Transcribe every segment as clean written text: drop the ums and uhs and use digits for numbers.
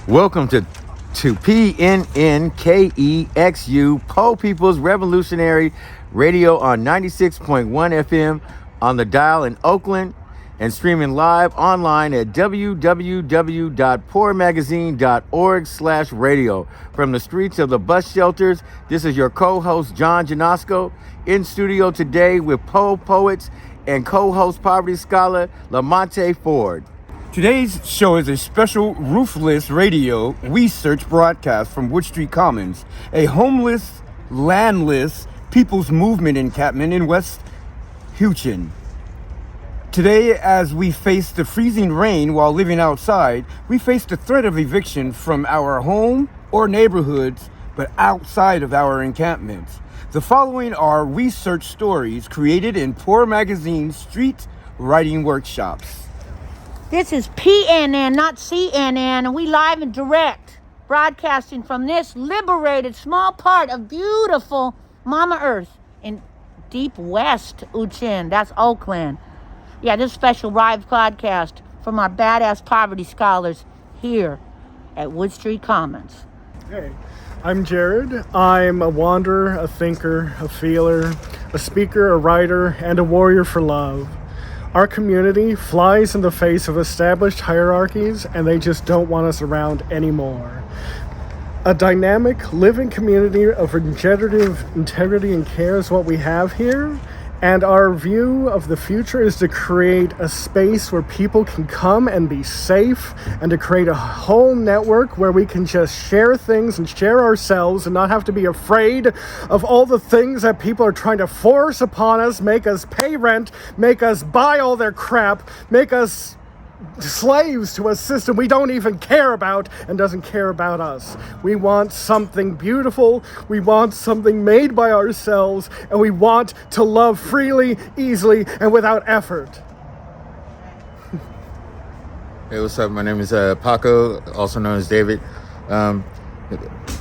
Welcome to PNNKEXU, Po People's Revolutionary Radio on 96.1 FM on the dial in Oakland and streaming live online at www.poormagazine.org/radio. From the streets of the bus shelters, this is your co-host John Janasco in studio today with Po Poets and co-host poverty scholar Lamonte Ford. Today's show is a special Roofless Radio research broadcast from Wood Street Commons, a homeless, landless people's movement encampment in West Houston. Today, as we face the freezing rain while living outside, we face the threat of eviction from our home or neighborhoods, but outside of our encampments. The following are research stories created in Poor Magazine street writing workshops. This is PNN, not CNN, and we live and direct, broadcasting from this liberated small part of beautiful Mama Earth in deep West Uchin. That's Oakland. Yeah, this special live podcast from our badass poverty scholars here at Wood Street Commons. Hey, I'm Jared. I'm a wanderer, a thinker, a feeler, a speaker, a writer, and a warrior for love. Our community flies in the face of established hierarchies, and they just don't want us around anymore. A dynamic, living community of regenerative integrity and care is what we have here, and our view of the future is to create a space where people can come and be safe, and to create a whole network where we can just share things and share ourselves and not have to be afraid of all the things that people are trying to force upon us, make us pay rent, make us buy all their crap, make us slaves to a system we don't even care about and doesn't care about us. We want something beautiful, we want something made by ourselves, and we want to love freely, easily, and without effort. Hey, what's up? My name is Paco, also known as David.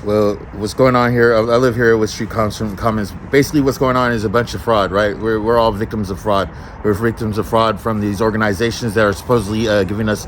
Well, what's going on here? I live here with Street Commons. Basically, what's going on is a bunch of fraud, right? We're all victims of fraud. We're victims of fraud from these organizations that are supposedly giving us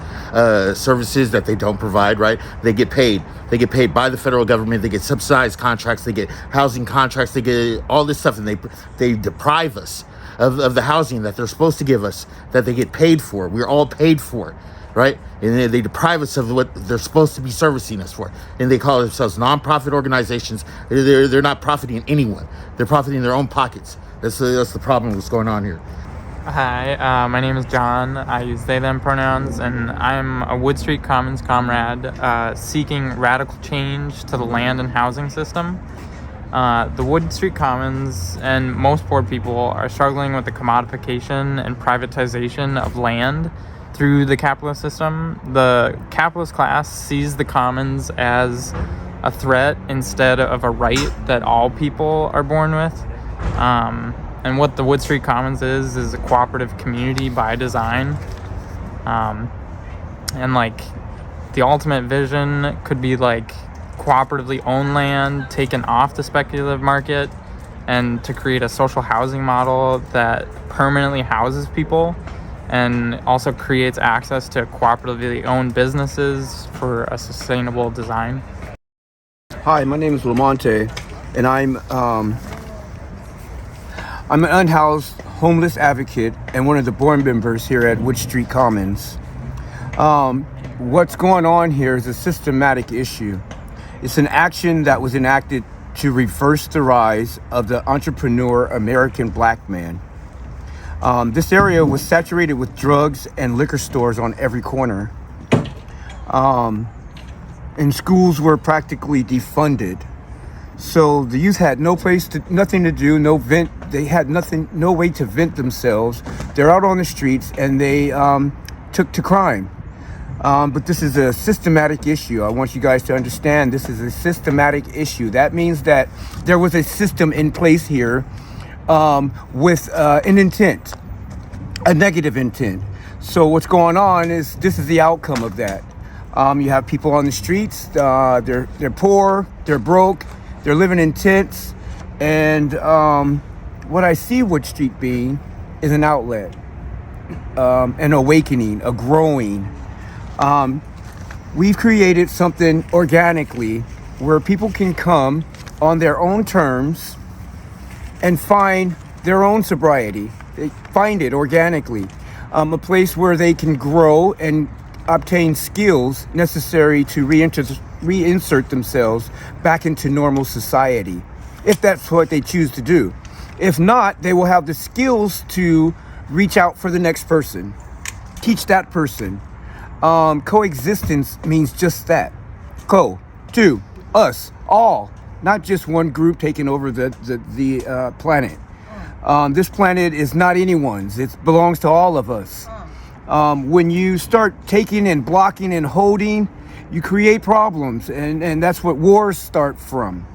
services that they don't provide, right? They get paid. They get paid by the federal government. They get subsidized contracts. They get housing contracts. They get all this stuff, and they deprive us of the housing that they're supposed to give us, that they get paid for. We're all paid for, right? And they deprive us of what they're supposed to be servicing us for. And they call themselves nonprofit organizations. They're not profiting anyone. They're profiting their own pockets. That's the problem with what's going on here. Hi, my name is John. I use they, them pronouns, and I'm a Wood Street Commons comrade seeking radical change to the land and housing system. The Wood Street Commons and most poor people are struggling with the commodification and privatization of land through the capitalist system. The capitalist class sees the commons as a threat instead of a right that all people are born with. And what the Wood Street Commons is a cooperative community by design. And like the ultimate vision could be like cooperatively owned land taken off the speculative market, and to create a social housing model that permanently houses people and also creates access to cooperatively owned businesses for a sustainable design. Hi, my name is Lamonte, and I'm an unhoused homeless advocate and one of the board members here at Wood Street Commons. What's going on here is a systematic issue. It's an action that was enacted to reverse the rise of the entrepreneur American black man. This area was saturated with drugs and liquor stores on every corner. And schools were practically defunded. So the youth had nothing to do, they had no way to vent themselves. They're out on the streets, and they took to crime. But this is a systematic issue. I want you guys to understand this is a systematic issue. That means that there was a system in place here with an intent, a negative intent. So what's going on is this is the outcome of that. You have people on the streets, they're poor, they're broke, they're living in tents, and what I see Wood Street being is an outlet, an awakening, a growing. we've created something organically where people can come on their own terms and find their own sobriety. They find it organically. A place where they can grow and obtain skills necessary to reinsert themselves back into normal society, if that's what they choose to do. If not, they will have the skills to reach out for the next person, teach that person. Coexistence means just that. Two, us, all, not just one group taking over the planet. This planet is not anyone's. It belongs to all of us. When you start taking and blocking and holding, you create problems, and that's what wars start from.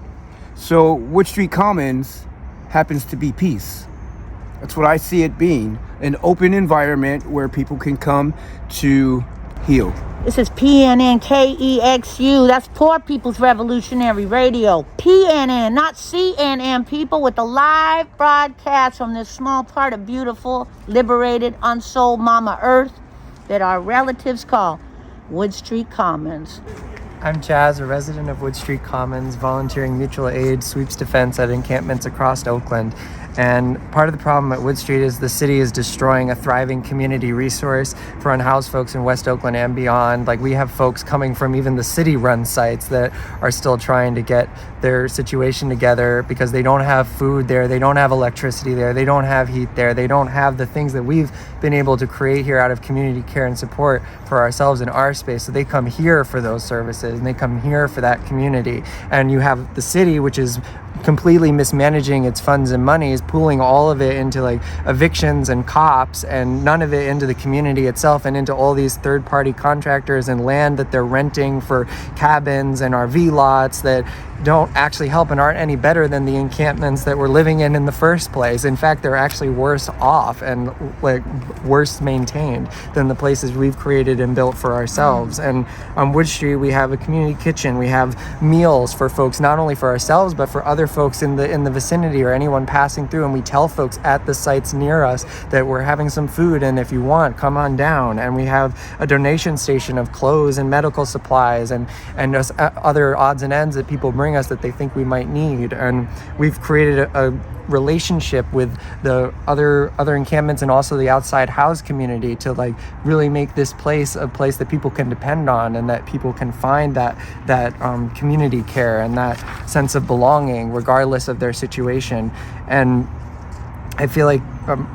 So Wood Street Commons happens to be peace. That's what I see it being, an open environment where people can come to heal. This is PNNKEXU. That's Poor People's Revolutionary Radio. PNN, not CNN, people, with a live broadcast from this small part of beautiful, liberated, unsold Mama Earth that our relatives call Wood Street Commons. I'm Jazz, a resident of Wood Street Commons, volunteering mutual aid, sweeps defense at encampments across Oakland. And part of the problem at Wood Street is the city is destroying a thriving community resource for unhoused folks in West Oakland and beyond. Like, we have folks coming from even the city-run sites that are still trying to get their situation together because they don't have food there, they don't have electricity there, they don't have heat there, they don't have the things that we've been able to create here out of community care and support for ourselves in our space. So they come here for those services and they come here for that community. And you have the city, which is completely mismanaging its funds and monies, pooling all of it into like evictions and cops and none of it into the community itself and into all these third-party contractors and land that they're renting for cabins and RV lots that don't actually help and aren't any better than the encampments that we're living in the first place. In fact, they're actually worse off and like worse maintained than the places we've created and built for ourselves. And on Wood Street, we have a community kitchen. We have meals for folks, not only for ourselves, but for other folks in the vicinity or anyone passing through. And we tell folks at the sites near us that we're having some food, and if you want, come on down. And we have a donation station of clothes and medical supplies and just other odds and ends that people bring us that they think we might need. And we've created a relationship with the other encampments and also the outside house community to like really make this place a place that people can depend on and that people can find that community care and that sense of belonging regardless of their situation. And I feel like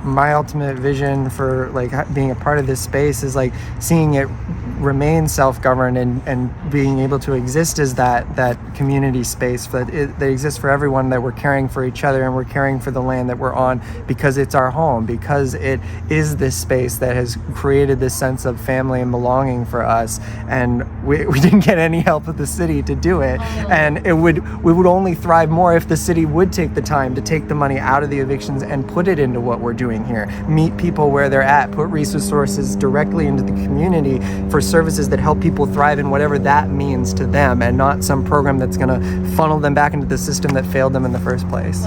my ultimate vision for like being a part of this space is like seeing it remain self-governed and being able to exist as that community space that exists for everyone, that we're caring for each other and we're caring for the land that we're on because it's our home, because it is this space that has created this sense of family and belonging for us. And we didn't get any help with the city to do it. And we would only thrive more if the city would take the time to take the money out of the evictions and put it into what we're doing here. Meet people where they're at, put resources directly into the community for services that help people thrive in whatever that means to them, and not some program that's going to funnel them back into the system that failed them in the first place.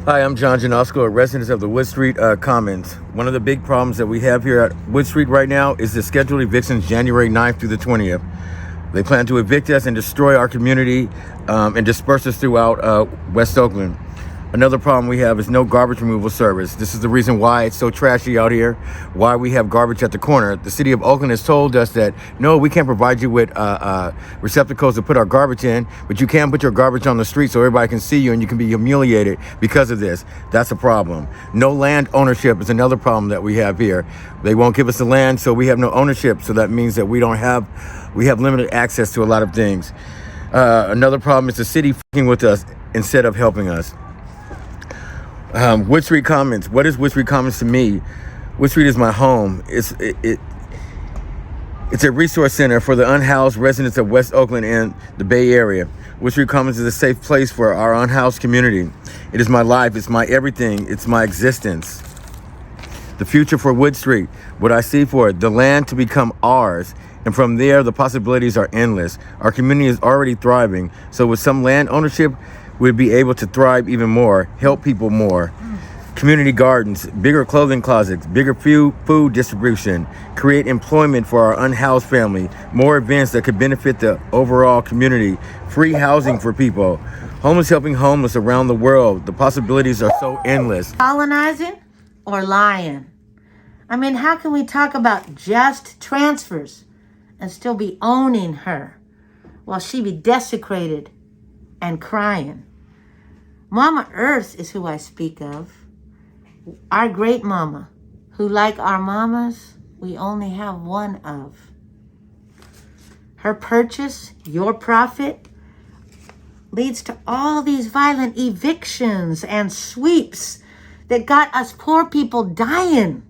Hi, I'm John Janosko, a resident of the Wood Street Commons. One of the big problems that we have here at Wood Street right now is the scheduled evictions January 9th through the 20th. They plan to evict us and destroy our community and disperse us throughout West Oakland. Another problem we have is no garbage removal service. This is the reason why it's so trashy out here, why we have garbage at the corner. The city of Oakland has told us that, no, we can't provide you with receptacles to put our garbage in, but you can put your garbage on the street so everybody can see you and you can be humiliated because of this. That's a problem. No land ownership is another problem that we have here. They won't give us the land, so we have no ownership. So that means that we have limited access to a lot of things. Another problem is the city fucking with us instead of helping us. Wood Street Commons. What is Wood Street Commons to me? Wood Street is my home. It's a resource center for the unhoused residents of West Oakland and the Bay Area. Wood Street Commons is a safe place for our unhoused community. It is my life. It's my everything. It's my existence. The future for Wood Street. What I see for it. The land to become ours. And from there, the possibilities are endless. Our community is already thriving. So with some land ownership, we'd be able to thrive even more, help people more. community gardens, bigger clothing closets, bigger food distribution, create employment for our unhoused family, more events that could benefit the overall community, free housing for people, homeless helping homeless around the world. The possibilities are so endless. Colonizing or lying? I mean, how can we talk about just transfers and still be owning her while she be desecrated and crying? Mama Earth is who I speak of. Our great mama, who like our mamas, we only have one of. Her purchase, your profit, leads to all these violent evictions and sweeps that got us poor people dying.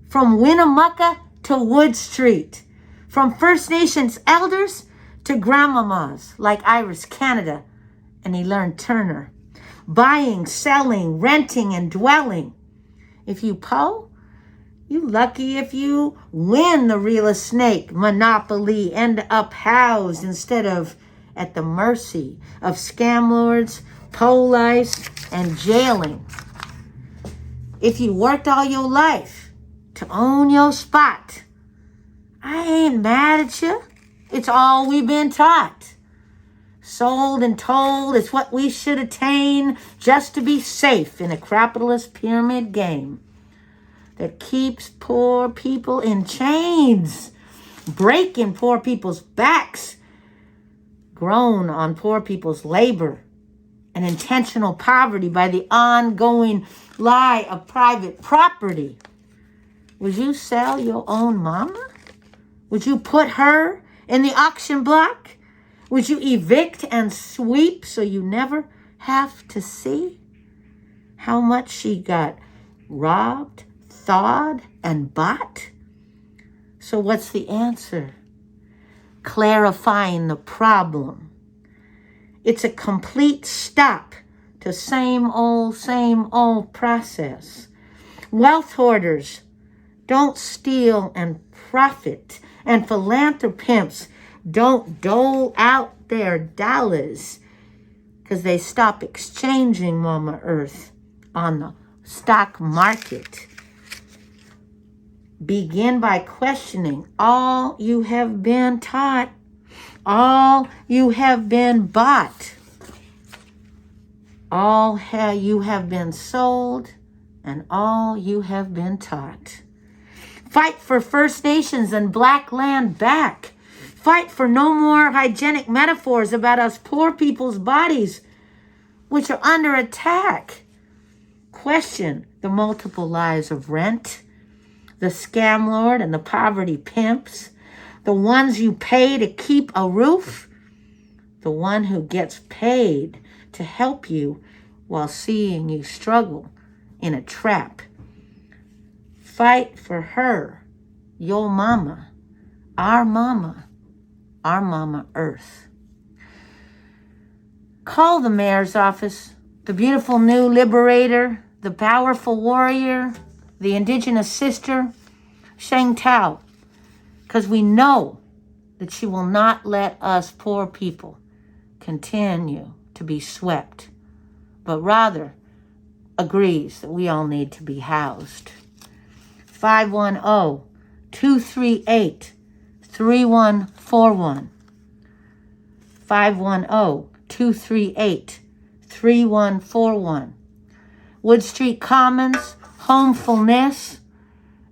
From Winnemucca to Wood Street, from First Nations elders to grandmamas like Iris Canada and Elern Turner. Buying, selling, renting, and dwelling. If you po, you lucky if you win the real estate monopoly, end up housed instead of at the mercy of scam lords, police, and jailing. If you worked all your life to own your spot, I ain't mad at you. It's all we've been taught. Sold and told it's what we should attain just to be safe in a capitalist pyramid game that keeps poor people in chains, breaking poor people's backs, grown on poor people's labor and intentional poverty by the ongoing lie of private property. Would you sell your own mama? Would you put her in the auction block? Would you evict and sweep so you never have to see how much she got robbed, thawed, and bought? So what's the answer? Clarifying the problem. It's a complete stop to same old process. Wealth hoarders don't steal and profit, and philanthropists don't dole out their dollars because they stop exchanging Mama Earth on the stock market. Begin by questioning all you have been taught, all you have been bought, all you have been sold, and all you have been taught. Fight for First Nations and Black land back. Fight for no more hygienic metaphors about us poor people's bodies, which are under attack. Question the multiple lies of rent, the scam lord and the poverty pimps, the ones you pay to keep a roof, the one who gets paid to help you while seeing you struggle in a trap. Fight for her, your mama, our mama Earth. Call the mayor's office, the beautiful new liberator, the powerful warrior, the indigenous sister, Sheng Tao, because we know that she will not let us poor people continue to be swept, but rather agrees that we all need to be housed. 510-238-3141. 510-238-3141. Wood Street Commons, Homefulness.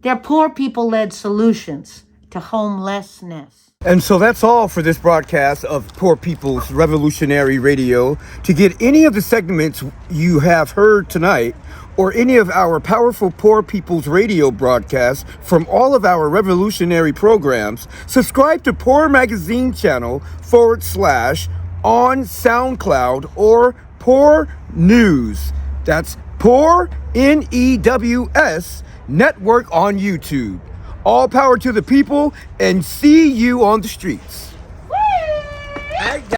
They're poor people-led solutions to homelessness. And so that's all for this broadcast of Poor People's Revolutionary Radio. To get any of the segments you have heard tonight, or any of our powerful Poor People's Radio broadcasts from all of our revolutionary programs, subscribe to Poor Magazine channel / on SoundCloud or Poor News. That's Poor NEWS Network on YouTube. All power to the people, and see you on the streets.